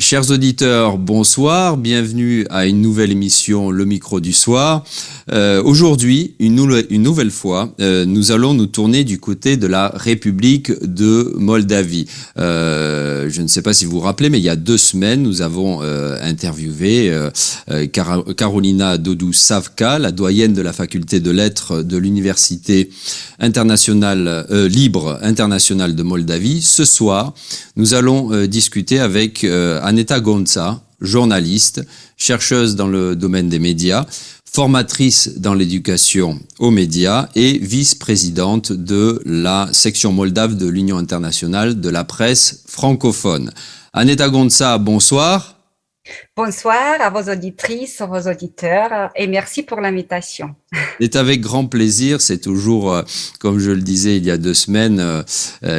Chers auditeurs, bonsoir, bienvenue à une nouvelle émission Le Micro du Soir. Aujourd'hui, une nouvelle fois, nous allons nous tourner du côté de la République de Moldavie. Je ne sais pas si vous vous rappelez, mais il y a 2 semaines, nous avons interviewé Karolina Dodou-Savka, la doyenne de la faculté de lettres de l'Université libre internationale de Moldavie. Ce soir, nous allons discuter avec Aneta Gonța, journaliste, chercheuse dans le domaine des médias, formatrice dans l'éducation aux médias et vice-présidente de la section moldave de l'Union internationale de la presse francophone. Aneta Gonța, bonsoir. Bonsoir à vos auditrices, à vos auditeurs et merci pour l'invitation. C'est avec grand plaisir, c'est toujours, comme je le disais il y a 2 semaines,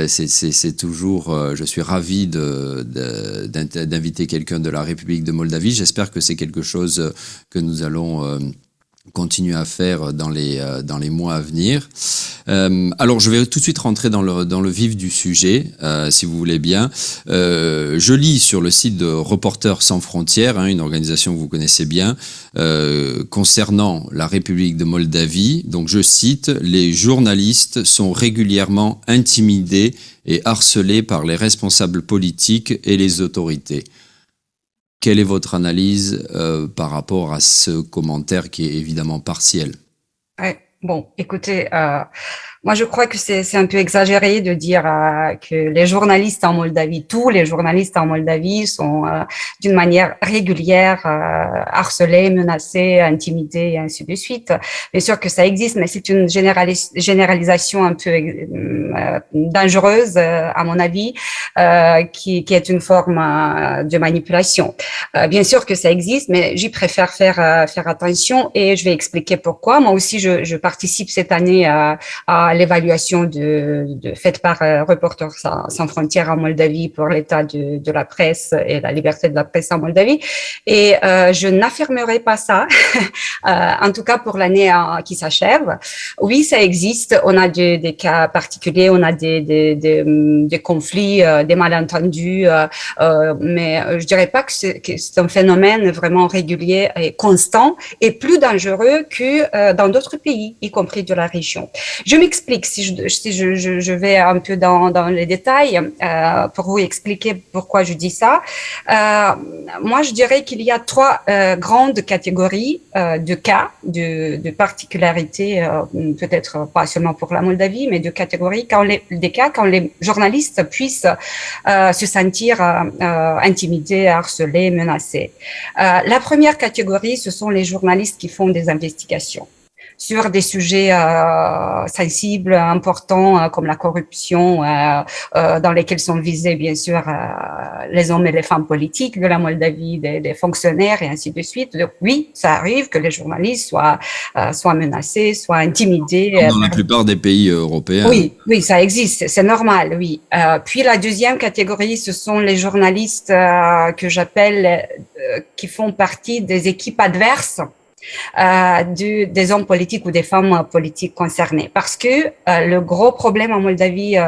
c'est toujours, je suis ravi d'inviter quelqu'un de la République de Moldavie. J'espère que c'est quelque chose que nous allons continuer à faire dans les mois à venir. Alors, je vais tout de suite rentrer dans le vif du sujet, si vous voulez bien. Je lis sur le site de Reporters sans frontières, une organisation que vous connaissez bien, concernant la République de Moldavie. Donc, je cite, « Les journalistes sont régulièrement intimidés et harcelés par les responsables politiques et les autorités ». Quelle est votre analyse par rapport à ce commentaire qui est évidemment partiel? Ouais, bon, écoutez, moi je crois que c'est un peu exagéré de dire que les journalistes en Moldavie, tous les journalistes en Moldavie sont d'une manière régulière harcelés, menacés, intimidés et ainsi de suite. Bien sûr que ça existe, mais c'est une généralisation un peu dangereuse à mon avis, qui est une forme de manipulation. Bien sûr que ça existe, mais j'y préfère faire attention et je vais expliquer pourquoi. Moi aussi, je participe cette année à l'évaluation faite par Reporters sans frontières en Moldavie pour l'état de la presse et la liberté de la presse en Moldavie. Et je n'affirmerai pas ça, en tout cas pour l'année qui s'achève. Oui, ça existe. On a des cas particuliers, on a des conflits, des malentendus, mais je dirais pas que c'est un phénomène vraiment régulier et constant et plus dangereux que dans d'autres pays, y compris de la région. Je m'explique si je vais un peu dans les détails pour vous expliquer pourquoi je dis ça. Moi, je dirais qu'il y a 3 grandes catégories de cas, de particularités, peut-être pas seulement pour la Moldavie, mais de catégories, quand les journalistes puissent se sentir intimidés, harcelés, menacés. La première catégorie, ce sont les journalistes qui font des investigations sur des sujets sensibles, importants, comme la corruption, dans lesquels sont visés, bien sûr, les hommes et les femmes politiques de la Moldavie, des fonctionnaires et ainsi de suite. Donc, oui, ça arrive que les journalistes soient menacés, soient intimidés. Comme dans la plupart des pays européens. Oui, ça existe, c'est normal, oui. Puis la deuxième catégorie, ce sont les journalistes que j'appelle, qui font partie des équipes adverses des hommes politiques ou des femmes politiques concernées. Parce que le gros problème en Moldavie,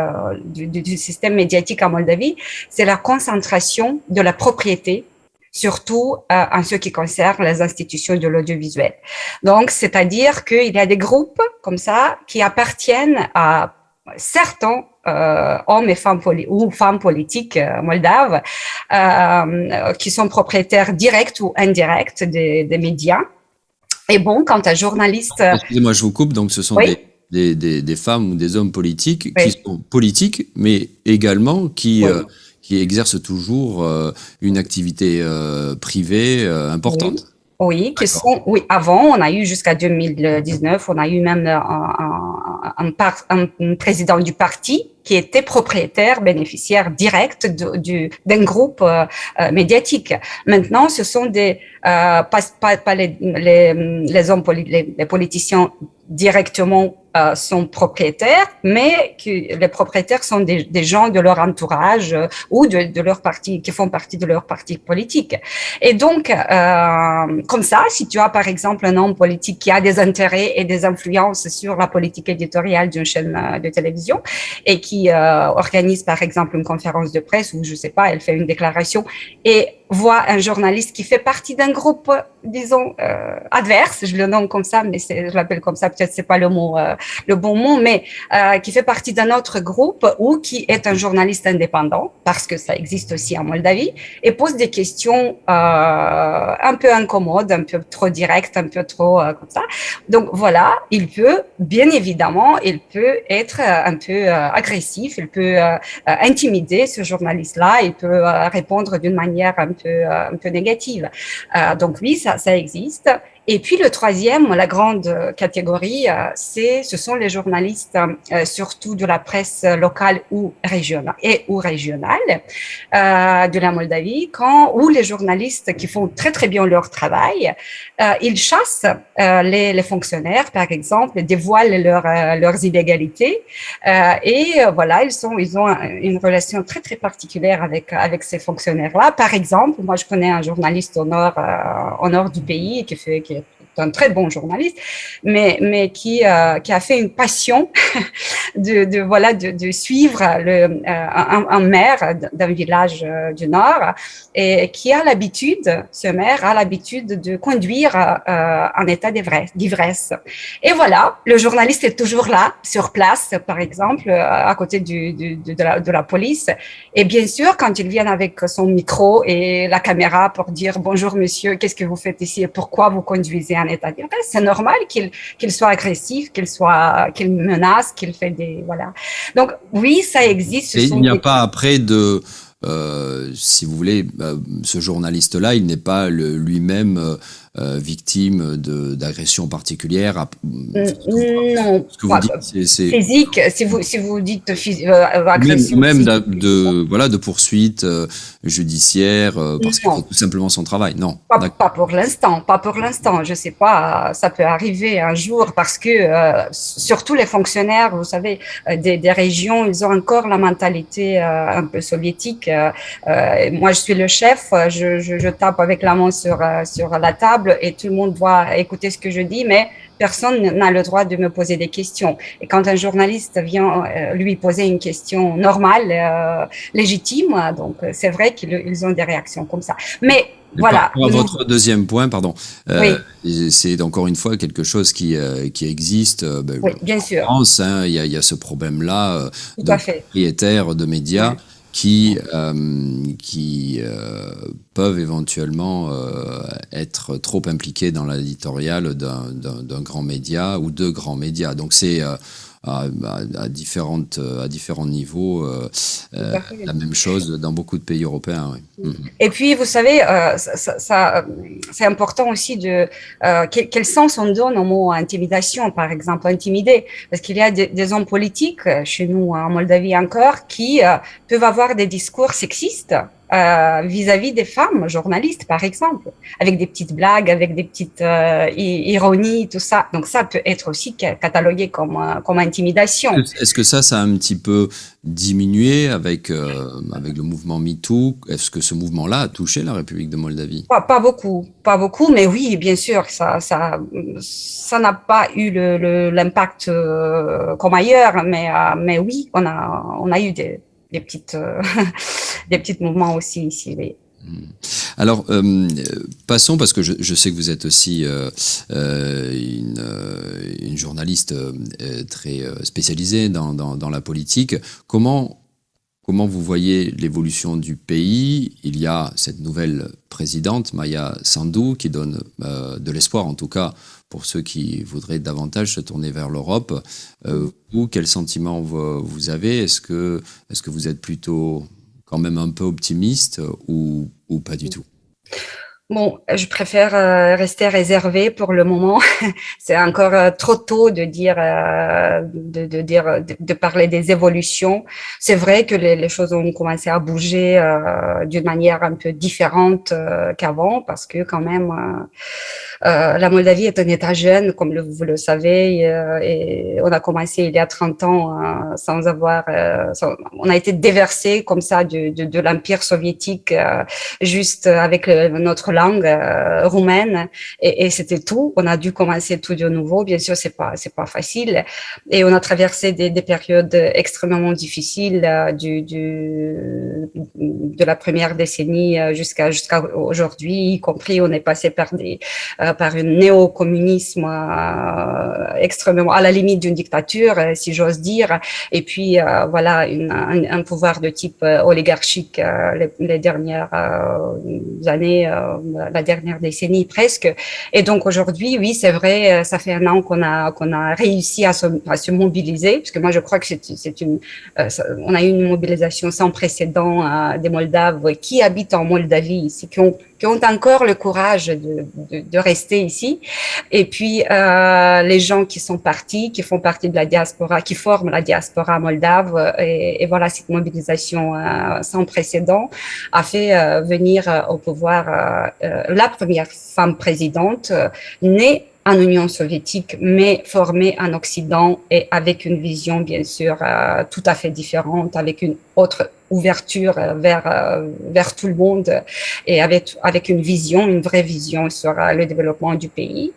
du système médiatique en Moldavie, c'est la concentration de la propriété, surtout en ce qui concerne les institutions de l'audiovisuel. Donc, c'est-à-dire qu'il y a des groupes comme ça qui appartiennent à certains hommes et femmes politiques moldaves qui sont propriétaires directs ou indirects des médias. Et bon, quand un journaliste... Excusez-moi, je vous coupe. Donc, ce sont des femmes ou des hommes politiques qui sont politiques, mais également qui exercent toujours une activité privée importante. Oui, avant, on a eu jusqu'à 2019, on a eu même un président du parti qui était propriétaire, bénéficiaire direct d'un groupe médiatique. Maintenant, ce sont pas les hommes, les politiciens directement sont propriétaires, mais que les propriétaires sont des gens de leur entourage ou de leur parti, qui font partie de leur parti politique. Et donc, comme ça, si tu as par exemple un homme politique qui a des intérêts et des influences sur la politique éditoriale d'une chaîne de télévision et qui organise par exemple une conférence de presse ou je sais pas, elle fait une déclaration et voit un journaliste qui fait partie d'un groupe, disons, adverse, je le nomme comme ça, mais je l'appelle comme ça, peut-être c'est pas le bon mot, mais qui fait partie d'un autre groupe ou qui est un journaliste indépendant, parce que ça existe aussi en Moldavie, et pose des questions un peu incommodes, un peu trop directes, un peu trop comme ça. Donc voilà, il peut, bien évidemment, il peut être un peu agressif, il peut intimider ce journaliste-là, il peut répondre d'une manière un peu négative. Donc oui, ça existe. Et puis le troisième, la grande catégorie, ce sont les journalistes, surtout de la presse locale ou régionale de la Moldavie, où les journalistes qui font très très bien leur travail, ils chassent les fonctionnaires, par exemple, dévoilent leurs illégalités, et voilà, ils ont une relation très très particulière avec ces fonctionnaires-là. Par exemple, moi je connais un journaliste au nord du pays qui est un très bon journaliste, mais qui a fait une passion de suivre un maire d'un village du Nord, et qui a l'habitude, ce maire a l'habitude de conduire en état d'ivresse. Et voilà, le journaliste est toujours là, sur place, par exemple, à côté de la police. Et bien sûr, quand il vient avec son micro et la caméra pour dire bonjour monsieur, qu'est-ce que vous faites ici et pourquoi vous conduisez en état d'ivresse, c'est normal qu'il soit agressif, qu'il menace, qu'il fait des voilà. Donc oui, ça existe. Et il n'y a pas après de si vous voulez, ce journaliste-là, il n'est pas vous victime d'agressions particulières. Non, ce que vous dites, c'est physique. Si vous dites agression, même de poursuites judiciaires parce qu'il fait tout simplement son travail. Non, pas pour l'instant, pas pour l'instant. Je sais pas, ça peut arriver un jour parce que surtout les fonctionnaires, vous savez, des régions, ils ont encore la mentalité un peu soviétique. Moi, je suis le chef, je tape avec la main sur la table et tout le monde doit écouter ce que je dis, mais personne n'a le droit de me poser des questions. Et quand un journaliste vient lui poser une question normale, légitime, donc c'est vrai qu'ils ont des réactions comme ça. Mais voilà. Votre deuxième point, pardon, oui. c'est encore une fois quelque chose qui existe. Oui, bien sûr. En France, il y a ce problème-là de propriétaires de médias. Oui. Qui peuvent éventuellement être trop impliqués dans l'éditorial d'un grand média ou de grands médias. Donc c'est à différents niveaux la même chose dans beaucoup de pays européens. Oui. Et puis, vous savez, c'est important aussi quel sens on donne au mot intimidation, par exemple, intimider, parce qu'il y a des hommes politiques chez nous en Moldavie encore qui peuvent avoir des discours sexistes vis-à-vis des femmes journalistes, par exemple, avec des petites blagues, avec des petites ironies, tout ça. Donc ça peut être aussi catalogué comme intimidation. Est-ce que ça a un petit peu diminué avec le mouvement MeToo? Est-ce que ce mouvement-là a touché la République de Moldavie? Pas beaucoup, mais oui, bien sûr, ça n'a pas eu l'impact comme ailleurs, mais oui, on a eu des petites des petits mouvements aussi ici. Oui. Alors, passons, parce que je sais que vous êtes aussi une journaliste très spécialisée dans la politique. Comment vous voyez l'évolution du pays? Il y a cette nouvelle présidente, Maia Sandu, qui donne de l'espoir, en tout cas, pour ceux qui voudraient davantage se tourner vers l'Europe. Vous, quel sentiment vous avez? Est-ce que vous êtes plutôt quand même un peu optimiste ou pas du tout? Bon, je préfère rester réservée pour le moment. C'est encore trop tôt de parler des évolutions. C'est vrai que les choses ont commencé à bouger d'une manière un peu différente qu'avant, parce que quand même, La Moldavie est un État jeune, comme vous le savez, et on a commencé il y a 30 ans sans avoir... on a été déversé comme ça de l'Empire soviétique juste avec notre langue roumaine et c'était tout. On a dû commencer tout de nouveau. Bien sûr, c'est pas facile et on a traversé des périodes extrêmement difficiles de la première décennie jusqu'à aujourd'hui, y compris on est passé par un néo-communisme extrêmement à la limite d'une dictature, si j'ose dire, et puis voilà un pouvoir de type oligarchique les dernières années, la dernière décennie presque. Et donc aujourd'hui, oui, c'est vrai, ça fait un an qu'on a réussi à se mobiliser, parce que moi je crois que on a eu une mobilisation sans précédent des Moldaves qui habitent en Moldavie ici, qui ont encore le courage de rester ici. Et puis, les gens qui sont partis, qui font partie de la diaspora, qui forment la diaspora moldave, et voilà, cette mobilisation sans précédent a fait venir au pouvoir la première femme présidente née en Union soviétique, mais formée en Occident et avec une vision, bien sûr, tout à fait différente, avec une autre ouverture vers tout le monde et avec une vision, une vraie vision sur le développement du pays.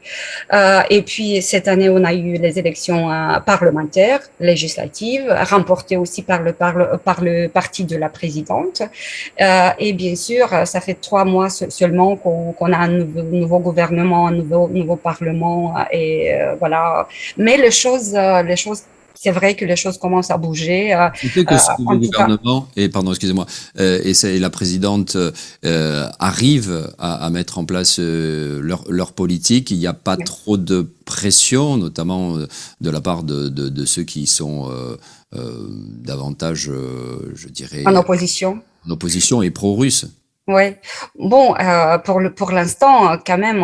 Et puis, cette année, on a eu les élections parlementaires, législatives, remportées aussi par le parti de la présidente. Et bien sûr, ça fait 3 mois seulement qu'on a un nouveau gouvernement, un nouveau parlement et voilà. Mais les choses, c'est vrai que les choses commencent à bouger. C'était que ce nouveau En tout cas, gouvernement, et pardon, excusez-moi, et la présidente arrive à mettre en place leur politique. Il n'y a pas trop de pression, notamment de la part de ceux qui sont davantage, je dirais, en opposition. en opposition et pro-russe. Oui. Bon, pour l'instant, quand même,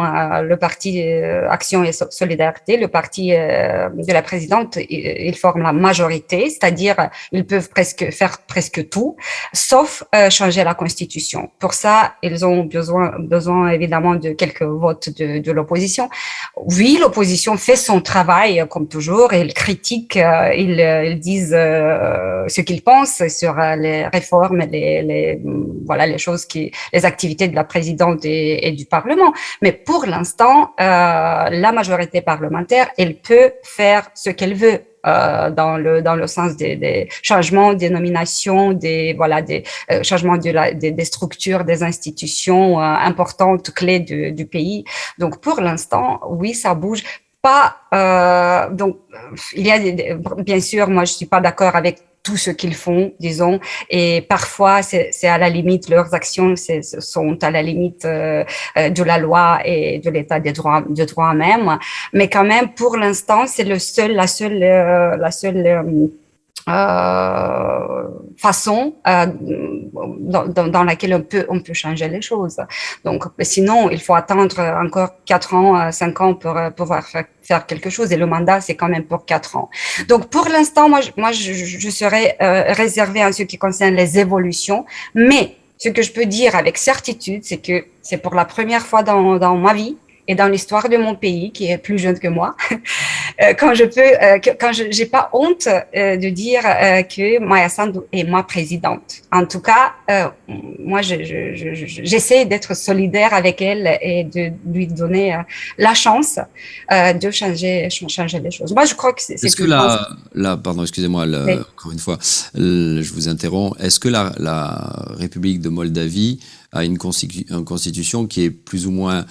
le parti Action et Solidarité, le parti de la présidente, il forme la majorité, c'est-à-dire ils peuvent faire presque tout, sauf changer la Constitution. Pour ça, ils ont besoin évidemment de quelques votes de l'opposition. Oui, l'opposition fait son travail comme toujours, et ils critiquent, ils disent ce qu'ils pensent sur les réformes, voilà les choses les activités de la présidente et du Parlement. Mais pour l'instant, la majorité parlementaire, elle peut faire ce qu'elle veut. Dans le sens des changements, des nominations, des changements des structures, des institutions importantes, clés du pays. Donc pour l'instant, oui, ça bouge. Pas donc il y a bien sûr, moi je suis pas d'accord avec tout ce qu'ils font, disons, et parfois c'est à la limite, leurs actions sont à la limite de la loi et de l'état des droits de droit même, mais quand même pour l'instant c'est la seule façon dans laquelle on peut changer les choses. Donc, sinon, il faut attendre encore 4 ans, 5 ans pour pouvoir faire quelque chose. Et le mandat, c'est quand même pour 4 ans. Donc, pour l'instant, moi, je serais réservée en ce qui concerne les évolutions. Mais ce que je peux dire avec certitude, c'est que c'est pour la première fois dans ma vie et dans l'histoire de mon pays, qui est plus jeune que moi, quand j'ai pas honte de dire que Maya Sandu est ma présidente. En tout cas, moi, j'essaie d'être solidaire avec elle et de lui donner la chance de changer les choses. Moi, je crois que c'est Est-ce que une chance. pardon, excusez-moi, Oui. encore une fois, je vous interromps. Est-ce que la République de Moldavie a une constitution qui est plus ou moins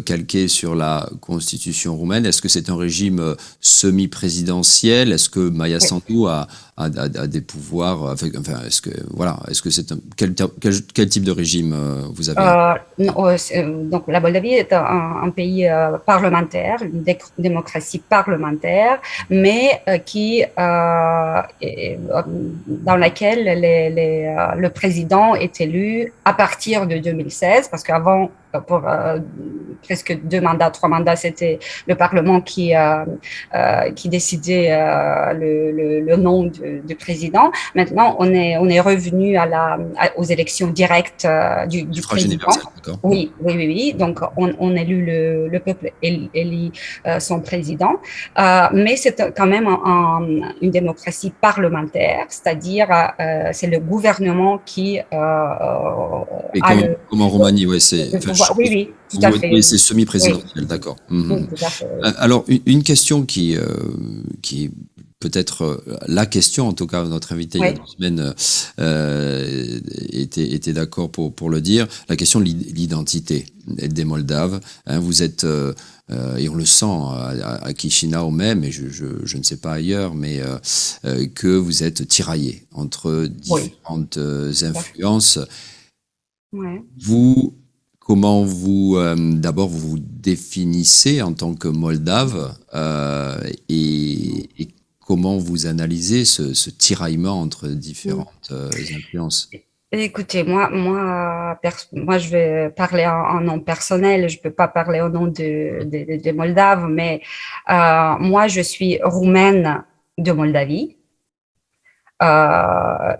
calquée sur la constitution roumaine? Est-ce que c'est un régime semi-présidentiel? Est-ce que Maya Sandu a des pouvoirs? Enfin, est-ce que c'est quel type de régime vous avez? Non, donc la Moldavie est un pays parlementaire, une démocratie parlementaire, mais dans laquelle le président est élu à partir de 2016, parce qu'avant pour presque 2 mandats, 3 mandats, c'était le Parlement qui décidait le nom du président. Maintenant, on est revenu aux élections directes du Suffrage président. universel, d'accord. Oui, oui, oui, oui. Donc, on élu le peuple élit son président, mais c'est quand même une démocratie parlementaire, c'est-à-dire c'est le gouvernement qui Et a comme en Roumanie, ouais, le pouvoir. Oui, oui, tout à fait. oui, c'est Oui, semi-présidentiel, d'accord. oui, tout à fait. Oui. Alors, une question qui peut-être la question, en tout cas, notre invité il y a Oui. 2 semaines était d'accord pour le dire, la question de l'identité des Moldaves. Hein, vous êtes, et on le sent à Chisinau même, et je ne sais pas ailleurs, mais que vous êtes tiraillé entre Oui. différentes influences. Ouais. Vous, comment vous, d'abord, vous vous définissez en tant que Moldave et comment vous analysez ce tiraillement entre différentes influences? Écoutez, moi, je vais parler en nom personnel. Je peux pas parler au nom des Moldaves, mais moi, je suis roumaine de Moldavie,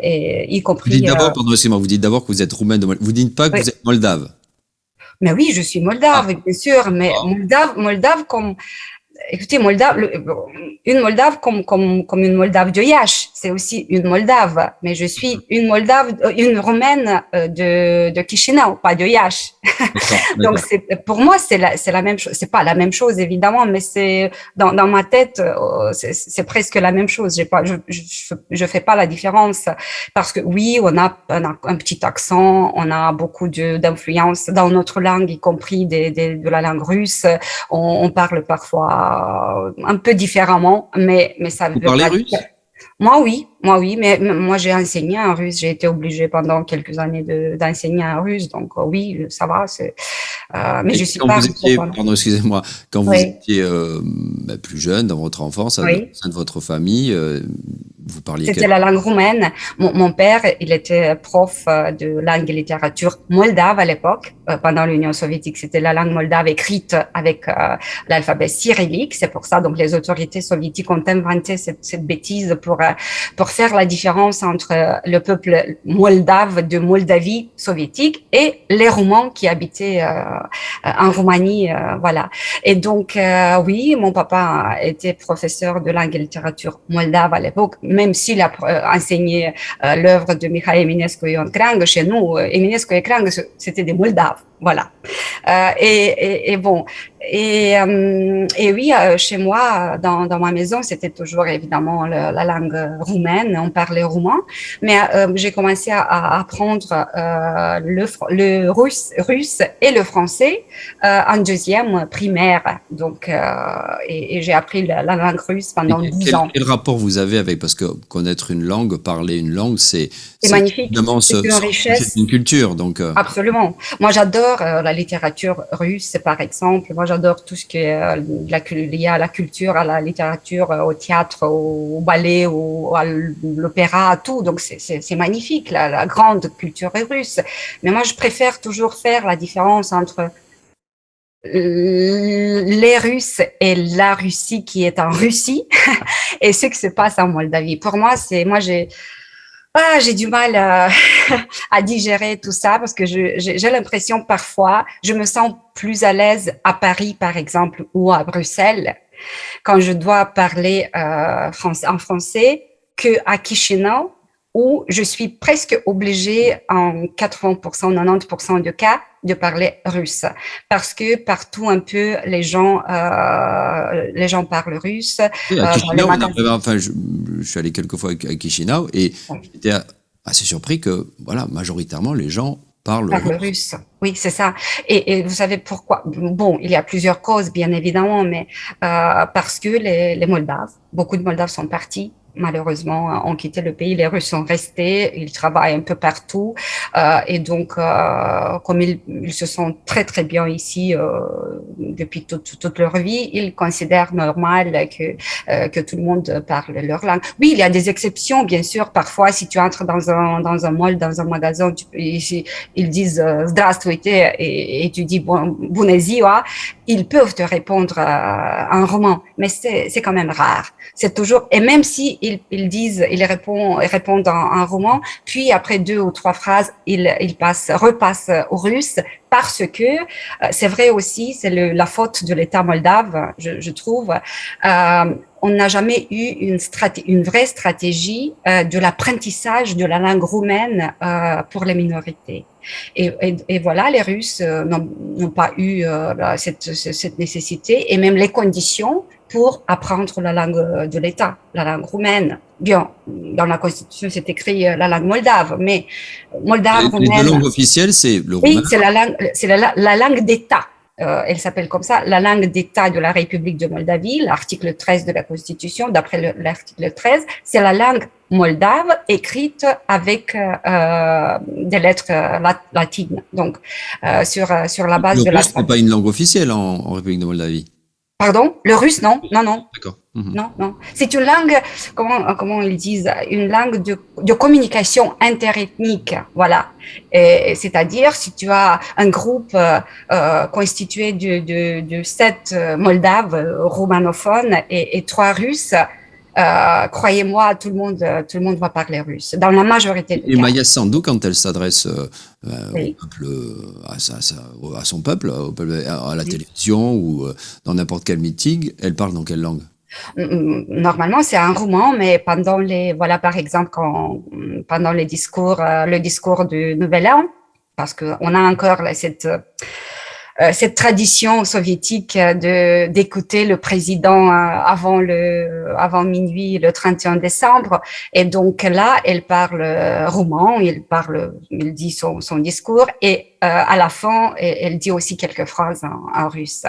et y Vous dites compris. d'abord, pardon, excusez-moi, vous dites d'abord que vous êtes roumaine de Moldave. Vous dites pas que Oui, vous êtes Moldave. mais oui, je suis Ah, moldave, bien sûr, mais ah, Moldave comme. Écoutez, Moldave, une Moldave comme une Moldave de Iași, c'est aussi une Moldave, mais je suis une Moldave, une Roumaine de Chișinău, pas de Iași. d'accord, Donc, d'accord. pour moi, c'est la même chose. C'est pas la même chose, évidemment, mais c'est dans ma tête, c'est presque la même chose. J'ai pas, je fais pas la différence parce que oui, on a un petit accent, on a beaucoup d'influence dans notre langue, y compris de la langue russe. On parle parfois un peu différemment, mais ça Vous veut parlez pas dire. russe? Moi oui, mais moi j'ai enseigné en russe, j'ai été obligée pendant quelques années d'enseigner en russe, donc oui, ça va, mais je Et suis quand pas vous étiez, russophone. pardon, excusez-moi, quand vous Oui, étiez plus jeune, dans votre enfance, au oui. sein de votre famille, vous parliez C'était quelle la langue roumaine. Mon père, il était prof de langue et littérature moldave à l'époque, pendant l'Union soviétique. C'était la langue moldave écrite avec l'alphabet cyrillique. C'est pour ça, donc, les autorités soviétiques ont inventé cette bêtise pour faire la différence entre le peuple moldave de Moldavie soviétique et les Roumains qui habitaient en Roumanie. Voilà. Et donc, oui, mon papa était professeur de langue et littérature moldave à l'époque, même s'il a enseigné l'œuvre de Mihai Eminescu et Crang. Chez nous, Eminescu et Crang, c'était des Moldaves. Voilà. Et bon, et oui, chez moi, dans ma maison, c'était toujours évidemment la langue roumaine, on parlait roumain, mais j'ai commencé à apprendre le russe et le français en deuxième primaire. Donc, et j'ai appris la langue russe Et pendant 12 ans. quel rapport vous avez avec, parce que connaître une langue, parler une langue, C'est c'est magnifique, évidemment c'est une se rapprocher richesse. d'une culture. Donc, Absolument. Moi, j'adore la littérature russe, par exemple. Moi, j'adore tout ce qui est lié à la culture, à la littérature, au théâtre, au ballet, à l'opéra, à tout. Donc, c'est magnifique, la grande culture russe. Mais moi, je préfère toujours faire la différence entre les Russes et la Russie qui est en Russie et ce qui se passe en Moldavie. Pour moi, j'ai du mal à digérer tout ça parce que j'ai l'impression parfois, je me sens plus à l'aise à Paris, par exemple, ou à Bruxelles, quand je dois parler en français qu'à Chisinau, où je suis presque obligée en 80%, 90% de cas de parler russe. Parce que partout un peu, les gens parlent russe. oui, à Dans les Chisinau, magasins. enfin, je suis allé quelques fois à Chisinau et j'étais assez surpris que, voilà, majoritairement, les gens parlent Par le russe. russe, oui, c'est ça. Et vous savez pourquoi? Bon, il y a plusieurs causes, bien évidemment, mais parce que les Moldaves, beaucoup de Moldaves sont partis, malheureusement, ont quitté le pays. Les Russes sont restés, ils travaillent un peu partout. Et donc, comme ils se sentent très très bien ici depuis toute leur vie, ils considèrent normal que tout le monde parle leur langue. Oui, il y a des exceptions, bien sûr. Parfois, si tu entres dans un mall, dans un magasin, ils disent Здравствуйте et tu dis Bună ziua, ils peuvent te répondre en roman, mais c'est quand même rare. C'est toujours, et même si ils répondent en roman, puis après 2 ou 3 phrases, ils repassent au russe parce que c'est vrai aussi, c'est la faute de l'État moldave, je trouve. On n'a jamais eu une vraie stratégie de l'apprentissage de la langue roumaine pour les minorités. Et voilà, les Russes n'ont pas eu cette nécessité et même les conditions pour apprendre la langue de l'État, la langue roumaine. Bien, dans la Constitution, c'est écrit la langue moldave, mais moldave, Les roumaine. deux langues officielles, c'est le roumain. Oui, c'est la langue d'État. Elle s'appelle comme ça, la langue d'État de la République de Moldavie, l'article 13 de la Constitution, d'après l'article 13, c'est la langue moldave écrite avec des lettres latines. Donc, sur la base de le russe n'est pas une langue officielle en République de Moldavie. Pardon? Le russe, non, non, non. D'accord. Non, non. C'est une langue, comment ils disent, une langue de communication interethnique, voilà. C'est-à-dire, si tu as un groupe constitué de 7 Moldaves romanophones et 3 Russes, croyez-moi, tout le monde va parler russe, dans la majorité des cas. Et Maya Sandu, quand elle s'adresse Oui. au peuple, à son peuple, à la télévision ou dans n'importe quel meeting, elle parle dans quelle langue? Normalement, c'est un roumain, mais voilà, par exemple, pendant le discours du Nouvel An, parce qu'on a encore cette tradition soviétique d'écouter le président avant minuit le 31 décembre. Et donc là, elle parle roumain, il dit son discours et à la fin, elle dit aussi quelques phrases en russe.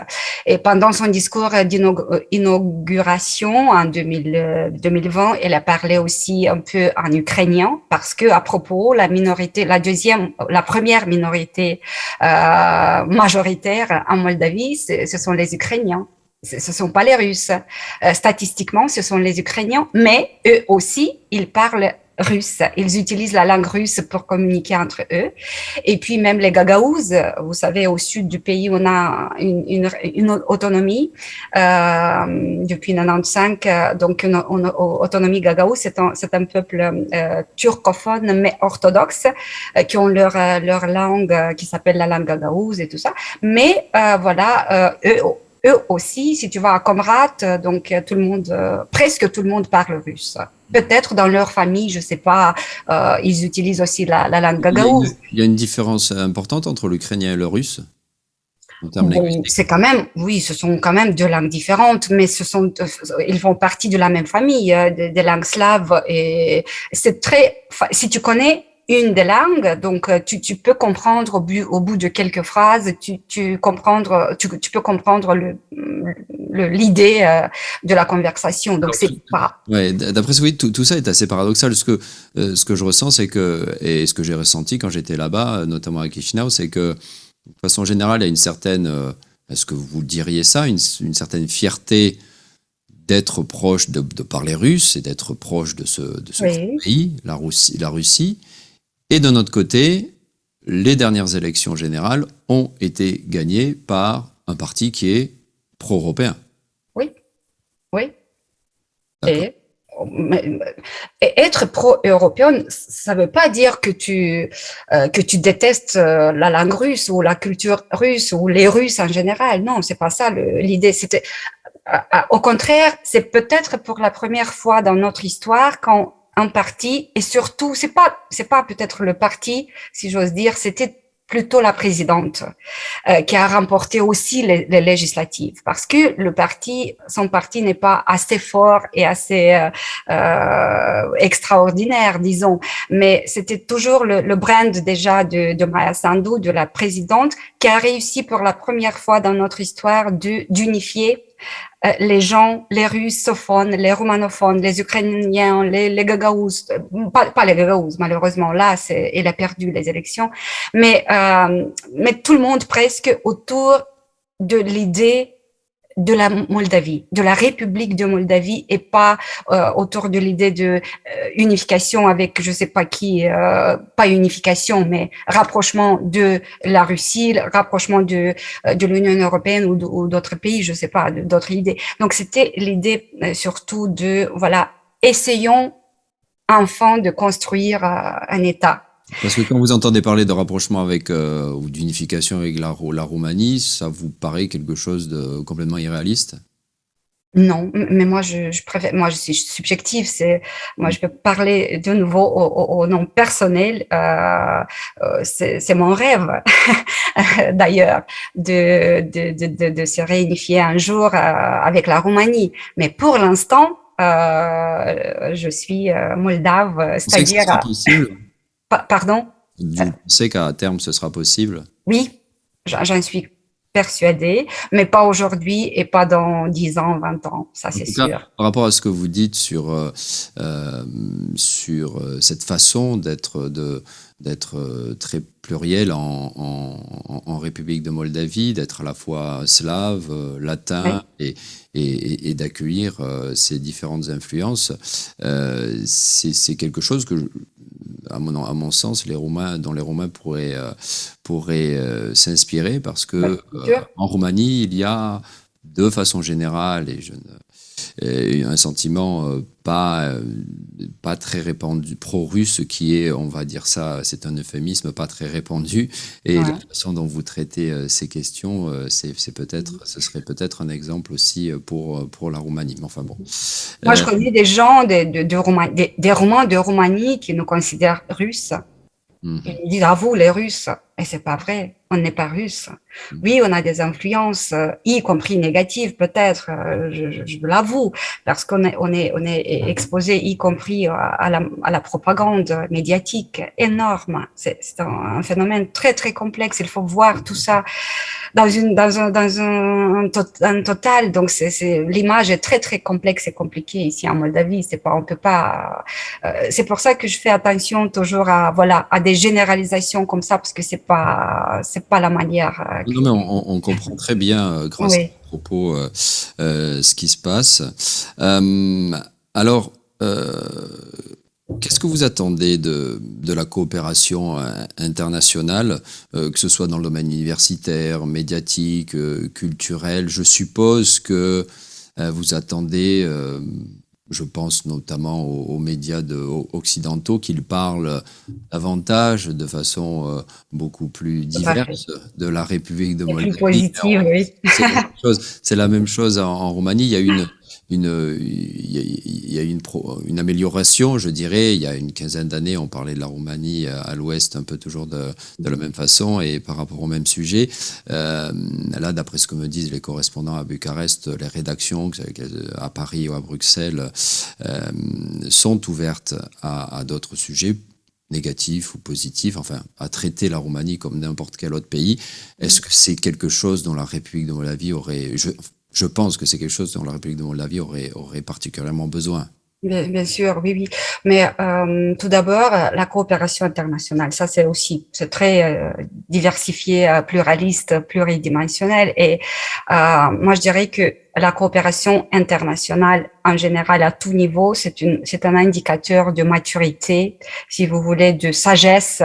Et pendant son discours d'inauguration en 2020, elle a parlé aussi un peu en ukrainien parce que à propos, la première minorité majoritaire en Moldavie, ce sont les Ukrainiens. Ce ne sont pas les Russes. Statistiquement, ce sont les Ukrainiens, mais eux aussi, ils parlent russe. Ils utilisent la langue russe pour communiquer entre eux. Et puis même les Gagaouzes, vous savez, au sud du pays, on a une autonomie depuis 95. Donc une autonomie Gagaouze, c'est un peuple turcophone mais orthodoxe qui ont leur langue qui s'appelle la langue Gagaouze et tout ça. Mais voilà, eux aussi, si tu vas à Comrat, donc presque tout le monde parle russe. Peut-être dans leur famille, je sais pas, ils utilisent aussi la langue gagaouze. Il y a une différence importante entre l'ukrainien et le russe en termes linguistiques. Oui, ce sont quand même 2 langues différentes, mais ils font partie de la même famille, des langues slaves. Et si tu connais une des langues, donc tu peux comprendre au bout de quelques phrases, tu peux comprendre l'idée de la conversation. Donc c'est pas. Ouais, d'après ce que vous dites, tout ça est assez paradoxal. Ce que je ressens, c'est que, et ce que j'ai ressenti quand j'étais là-bas, notamment à Chisinau, c'est que de façon générale, il y a une certaine, est-ce que vous diriez ça, une certaine fierté d'être proche de parler russe et d'être proche de ce Oui. pays, la Russie. Et de notre côté, les dernières élections générales ont été gagnées par un parti qui est pro-européen. Oui, oui. Et être pro-européen, ça ne veut pas dire que tu détestes la langue russe ou la culture russe ou les Russes en général. Non, c'est pas ça l'idée. Au contraire, c'est peut-être pour la première fois dans notre histoire quand un parti, et surtout, c'est pas peut-être le parti, si j'ose dire, c'était plutôt la présidente qui a remporté aussi les législatives, parce que son parti n'est pas assez fort et assez extraordinaire, disons, mais c'était toujours le brand déjà de Maya Sandu, de la présidente, qui a réussi pour la première fois dans notre histoire d'unifier les gens, les russophones, les roumanophones, les ukrainiens, les gagaous, pas les gagaous, malheureusement, là, il a perdu les élections, mais tout le monde presque autour de l'idée de la Moldavie, de la République de Moldavie, et pas autour de l'idée de unification avec je sais pas qui, pas unification, mais rapprochement de la Russie, rapprochement de l'Union européenne ou d'autres pays, je sais pas, d'autres idées. Donc c'était l'idée surtout de voilà, essayons enfin de construire un État. Parce que quand vous entendez parler de rapprochement avec ou d'unification avec la Roumanie, ça vous paraît quelque chose de complètement irréaliste? Non, mais moi je préfère, moi je suis subjective, moi je peux parler de nouveau au nom personnel, c'est mon rêve d'ailleurs de se réunifier un jour avec la Roumanie, mais pour l'instant je suis moldave, Vous pensez que ce c'est-à-dire sera possible? pardon. Vous pensez qu'à terme ce sera possible? Oui, j'en suis persuadée, mais pas aujourd'hui et pas dans 10 ans, 20 ans, ça En c'est tout cas, sûr. par rapport à ce que vous dites sur cette façon d'être très pluriel en République de Moldavie, d'être à la fois slave, latin Oui, et d'accueillir ces différentes influences, c'est quelque chose que, à mon sens, dont les Roumains pourraient s'inspirer parce oui, que bien sûr. en Roumanie, il y a de façon générale, un sentiment pas très répandu, pro-russe, qui est, on va dire ça, c'est un euphémisme, pas très répandu. Et la Ouais. façon dont vous traitez ces questions, ce serait peut-être un exemple aussi pour la Roumanie. Mais enfin bon. Moi, je Euh, connais des gens des Roumains de Roumanie qui nous considèrent Russes. mhm, Ils disent, ah vous, les Russes. Et c'est pas vrai. On n'est pas Russes. mhm. Oui, on a des influences, y compris négatives, peut-être, je l'avoue, parce on est exposé, y compris à la propagande médiatique énorme. C'est un phénomène très, très complexe. Il faut voir tout ça un total. Donc, l'image est très, très complexe et compliquée ici en Moldavie. On peut pas, c'est pour ça que je fais attention toujours voilà, à des généralisations comme ça, parce que c'est pas la manière Non, mais on comprend très bien, grâce à oui. vos propos, ce qui se passe. Euh, alors, qu'est-ce que vous attendez de la coopération internationale, que ce soit dans le domaine universitaire, médiatique, culturel? Je suppose que vous attendez, je pense notamment aux médias occidentaux, qu'ils parlent davantage, de façon beaucoup plus Tout à fait. diverse, de la République de Et plus Moldavie. positive, oui. C'est la même chose en Roumanie. Il y a une amélioration, je dirais. Il y a une quinzaine d'années, on parlait de la Roumanie à l'ouest un peu toujours de la même façon et par rapport au même sujet. Là, d'après ce que me disent les correspondants à Bucarest, les rédactions à Paris ou à Bruxelles sont ouvertes à d'autres sujets négatifs ou positifs, enfin, à traiter la Roumanie comme n'importe quel autre pays. Est-ce que c'est quelque chose dont la République de Moldavie je pense que c'est quelque chose dont la République de Moldavie aurait particulièrement besoin. Bien sûr, oui, oui. Mais tout d'abord, la coopération internationale, ça c'est très diversifié, pluraliste, pluridimensionnel. Et moi, je dirais que la coopération internationale, en général, à tout niveau, c'est un indicateur de maturité, si vous voulez, de sagesse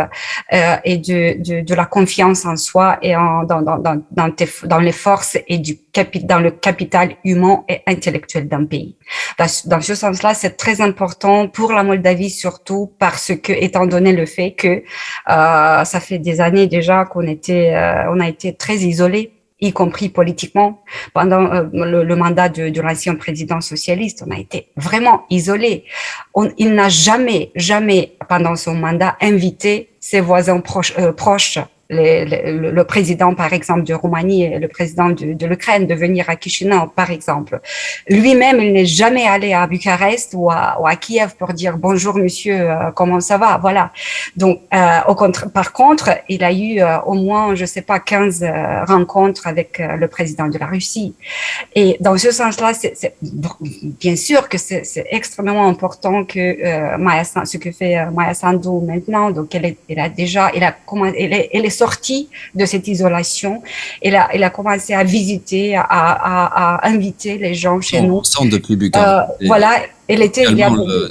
et de la confiance en soi et dans les forces et dans le capital humain et intellectuel d'un pays. Dans ce sens-là, c'est très important pour la Moldavie, surtout parce que, étant donné le fait que ça fait des années déjà on a été très isolés, y compris politiquement. Pendant le mandat de l'ancien président socialiste, on a été vraiment isolés. Il n'a jamais, jamais, pendant son mandat, invité ses voisins proches le président, par exemple, de Roumanie et le président de l'Ukraine de venir à Chisinau, par exemple. Lui-même, il n'est jamais allé à Bucarest ou à Kiev pour dire bonjour monsieur, comment ça va, voilà. Donc, par contre, il a eu au moins, je sais pas, 15 rencontres avec le président de la Russie. Et dans ce sens-là, bien sûr que c'est extrêmement important que ce que fait Maya Sandu maintenant. Donc, elle est sortie de cette isolation. Elle a commencé à visiter, à inviter les gens chez nous. On sent depuis Bucarest. Voilà. Elle était,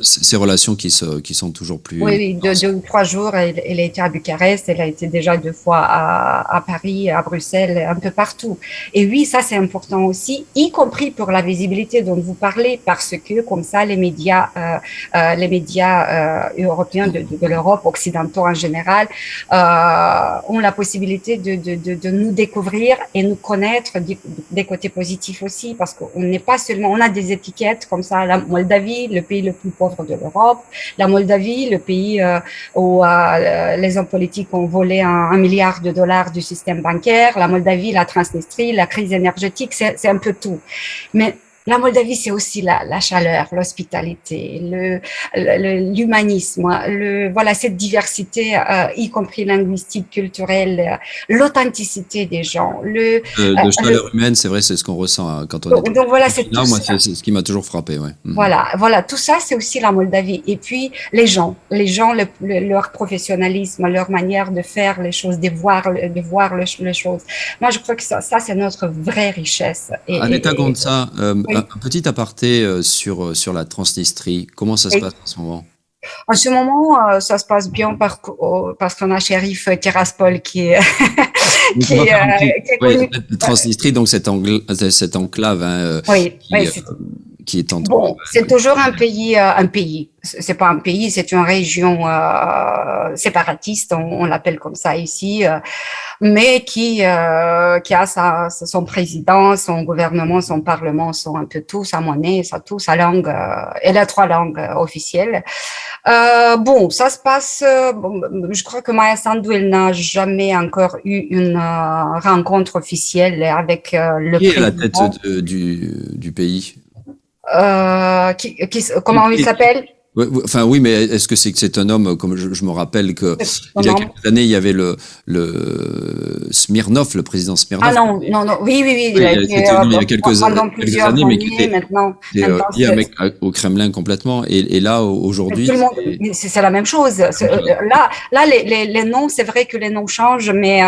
ces relations qui sont toujours plus... Oui, 2 ou 3 jours, elle a été à Bucarest, elle a été déjà 2 fois à Paris, à Bruxelles, un peu partout. Et oui, ça c'est important aussi, y compris pour la visibilité dont vous parlez, parce que comme ça, les médias européens de l'Europe, occidentaux en général, ont la possibilité de nous découvrir et nous connaître des côtés positifs aussi, parce qu'on n'est pas seulement, on a des étiquettes comme ça, la Moldavie, le pays le plus pauvre de l'Europe, la Moldavie, le pays où les hommes politiques ont volé $1 milliard du système bancaire, la Moldavie, la Transnistrie, la crise énergétique, c'est un peu tout. Mais la Moldavie, c'est aussi la chaleur, l'hospitalité, l'humanisme, voilà, cette diversité, y compris linguistique, culturelle, l'authenticité des gens. De chaleur humaine, c'est vrai, c'est ce qu'on ressent quand on est. Donc voilà, c'est tout moi, ça. c'est ce qui m'a toujours frappé, ouais. Voilà, tout ça, c'est aussi la Moldavie. Et puis les gens, leur professionnalisme, leur manière de faire les choses, de voir les choses. Moi, je crois que ça c'est notre vraie richesse. Aneta Gonța, oui. Un petit aparté sur la Transnistrie. Comment ça se passe en ce moment? En ce moment, ça se passe bien parce qu'on a Shérif Tiraspol qui est connu. Transnistrie, donc cette enclave qui est en train. Bon, c'est toujours un pays. C'est pas un pays, c'est une région séparatiste, on l'appelle comme ça ici, mais qui a son président, son gouvernement, son parlement, un peu tout, sa monnaie, sa langue. Elle a 3 langues officielles. Bon, ça se passe. Je crois que Maya Sandu, elle n'a jamais encore eu une rencontre officielle avec le président. Qui est à la tête du pays? Comment il s'appelle? Enfin oui, mais est-ce que c'est un homme, comme je me rappelle que il y a quelques années, il y avait le Smirnov, le président Smirnov. Ah non, oui. Il a été élu il y a quelques années, mais qui était maintenant un mec au Kremlin complètement. Et là, aujourd'hui... C'est la même chose. Là, les noms, c'est vrai que les noms changent, mais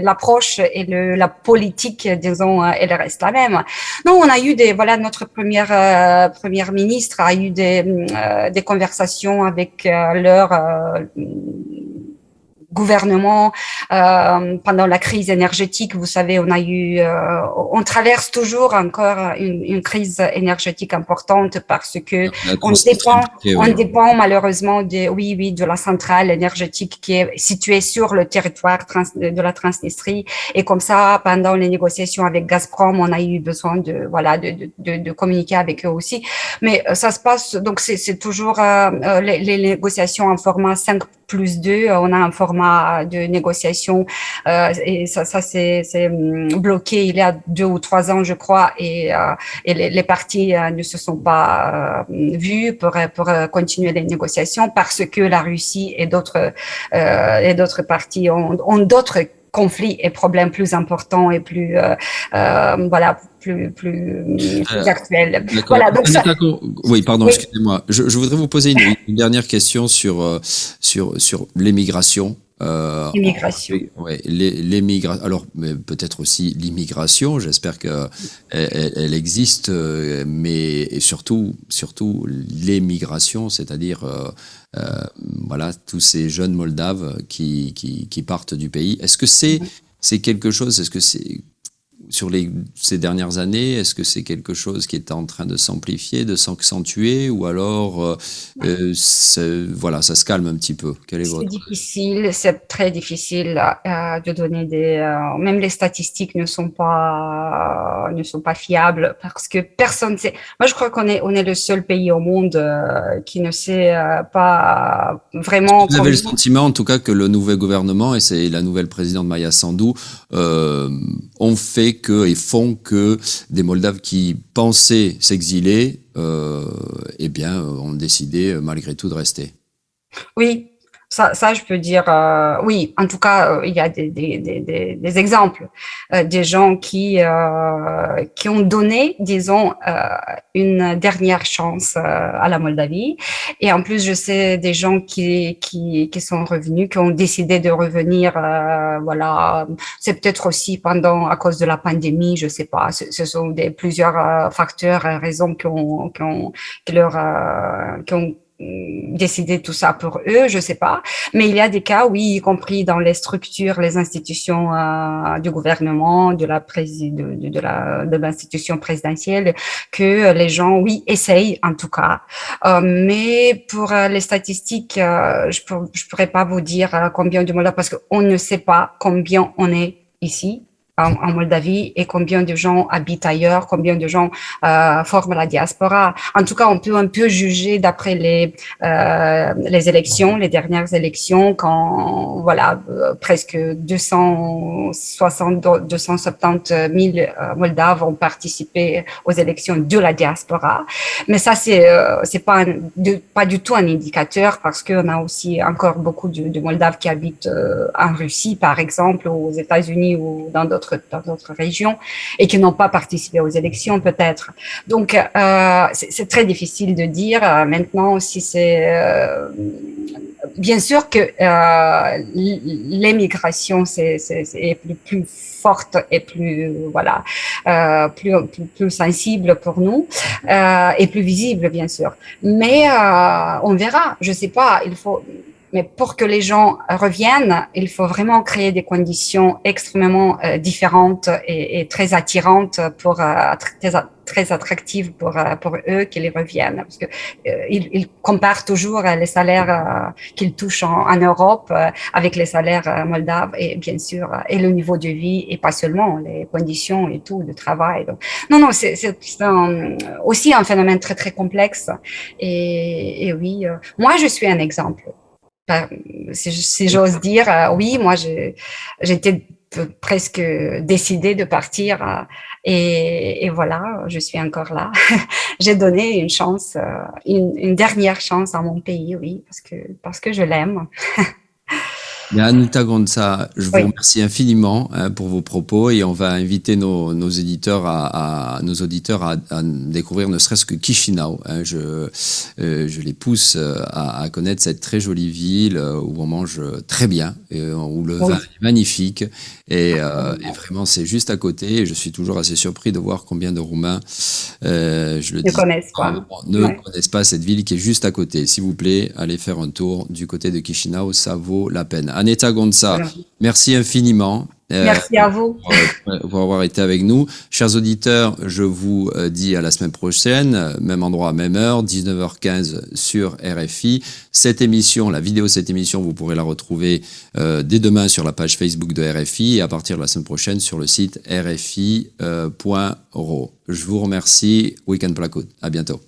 l'approche et la politique, disons, elle reste la même. Non, on a eu notre première ministre a eu des conversations avec leur gouvernement pendant la crise énergétique. Vous savez, on traverse toujours encore une crise énergétique importante parce que on dépend malheureusement de la centrale énergétique qui est située sur le territoire de la Transnistrie. Et comme ça, pendant les négociations avec Gazprom, on a eu besoin de communiquer avec eux aussi. Mais ça se passe, donc c'est toujours les négociations en format 5+2. On a un format de négociation et ça c'est bloqué il y a 2 ou 3 ans, je crois, et les parties ne se sont pas vues pour continuer les négociations parce que la Russie et d'autres parties ont d'autres conflits et problèmes plus importants et plus plus actuels. Voilà, donc oui, pardon, excusez-moi. Je voudrais vous poser une dernière question sur l'émigration. L'immigration. Ouais, alors peut-être aussi l'immigration. J'espère que elle existe, mais surtout l'émigration, c'est-à-dire voilà tous ces jeunes Moldaves qui partent du pays. Est-ce que c'est quelque chose? Est-ce que c'est ces dernières années, est-ce que c'est quelque chose qui est en train de s'amplifier, de s'accentuer, ou alors voilà, ça se calme un petit peu? Quel est C'est votre... difficile, c'est très difficile de donner même les statistiques ne sont pas fiables parce que personne sait. Moi, je crois on est le seul pays au monde qui ne sait pas vraiment Vous avez le combien. sentiment, en tout cas, que le nouvel gouvernement et c'est la nouvelle présidente Maya Sandu ont fait que et font que des Moldaves qui pensaient s'exiler, eh bien, ont décidé malgré tout de rester. Oui, ça, je peux dire, oui, en tout cas, il y a des exemples, des gens qui ont donné, disons, une dernière chance à la Moldavie. Et en plus, je sais des gens qui sont revenus, qui ont décidé de revenir, voilà, c'est peut-être aussi à cause de la pandémie, je sais pas, ce sont plusieurs facteurs, raisons qui ont décider tout ça pour eux, je sais pas. Mais il y a des cas, oui, y compris dans les structures, les institutions du gouvernement, de l'institution présidentielle, que les gens, oui, essayent en tout cas. Mais pour les statistiques, je pourrais pas vous dire combien de Moldaves parce qu'on ne sait pas combien on est ici en Moldavie et combien de gens habitent ailleurs, combien de gens forment la diaspora. En tout cas, on peut un peu juger d'après les élections, les dernières élections, quand voilà presque 270 000 Moldaves ont participé aux élections de la diaspora. Mais ça, c'est pas du tout un indicateur parce qu'on a aussi encore beaucoup de Moldaves qui habitent en Russie, par exemple, ou aux États-Unis ou dans d'autres régions et qui n'ont pas participé aux élections peut-être. Donc, c'est très difficile de dire maintenant si c'est... bien sûr que l'émigration est plus forte et plus voilà plus sensible pour nous et plus visible bien sûr. Mais on verra. Je sais pas. Mais pour que les gens reviennent, il faut vraiment créer des conditions extrêmement différentes et très attirantes très attractives pour eux qu'ils reviennent. Parce que ils comparent toujours les salaires qu'ils touchent en Europe avec les salaires moldaves et bien sûr et le niveau de vie et pas seulement les conditions et tout de travail. Donc, non, c'est aussi un phénomène très très complexe. Et oui, moi je suis un exemple. Si j'ose dire, oui, moi, j'étais presque décidée de partir et voilà, je suis encore là. J'ai donné une chance, une dernière chance à mon pays, oui, parce que je l'aime. Bien, Anita Gonza, je vous Oui, remercie infiniment pour vos propos et on va inviter nos éditeurs nos auditeurs à découvrir ne serait-ce que Chisinau. Je les pousse à connaître cette très jolie ville où on mange très bien, où le oui, vin est magnifique et vraiment c'est juste à côté. Et je suis toujours assez surpris de voir combien de Roumains, je le ne dis, connaissent pas. ne Ouais. connaissent pas cette ville qui est juste à côté. S'il vous plaît, allez faire un tour du côté de Chisinau, ça vaut la peine. Aneta Gonza, Voilà. merci infiniment Merci à vous. pour avoir été avec nous. Chers auditeurs, je vous dis à la semaine prochaine, même endroit, même heure, 19h15 sur RFI. Cette émission, la vidéo de cette émission, vous pourrez la retrouver dès demain sur la page Facebook de RFI et à partir de la semaine prochaine sur le site rfi.ro. Je vous remercie. Weekend Placoud. À bientôt.